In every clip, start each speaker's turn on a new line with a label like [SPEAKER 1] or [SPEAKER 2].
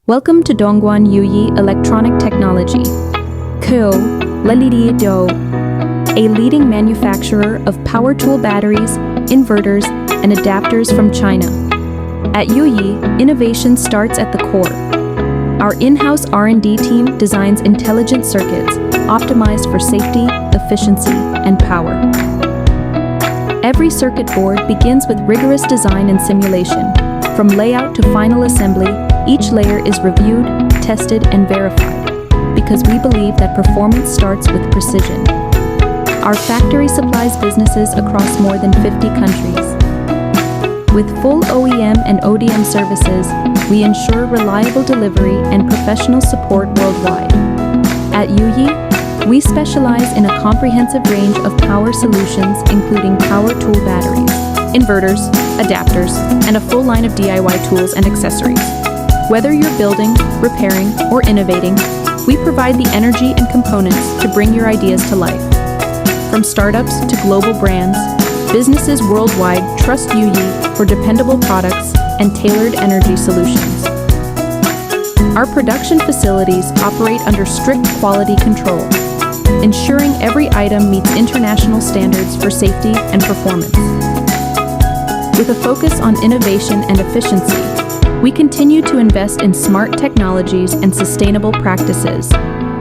[SPEAKER 1] Welcome to easier-yoriyoi Electronic Technology, easier-yoriyoi, a leading manufacturer of power tool batteries, inverters, and adapters from China. At Yoyi, innovation starts at the core. Our in-house R&D team designs intelligent circuits optimized for safety, efficiency, and power. Every circuit board begins with rigorous design and simulation. From layout to final assembly, each layer is reviewed, tested, and verified, because we believe that performance starts with precision. Our factory supplies businesses across more than 50 countries. With full OEM and ODM services, we ensure reliable delivery and professional support worldwide. At Yoyi, we specialize in a comprehensive range of power solutions, including power tool batteries, inverters, adapters, and a full line of DIY tools and accessories. Whether you're building, repairing, or innovating, we provide the energy and components to bring your ideas to life. From startups to global brands, businesses worldwide trust Yoyi for dependable products and tailored energy solutions. Our production facilities operate under strict quality control, ensuring every item meets international standards for safety and performance. With a focus on innovation and efficiency, we continue to invest in smart technologies and sustainable practices.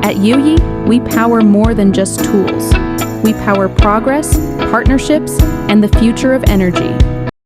[SPEAKER 1] At Yoyi, we power more than just tools. We power progress, partnerships, and the future of energy.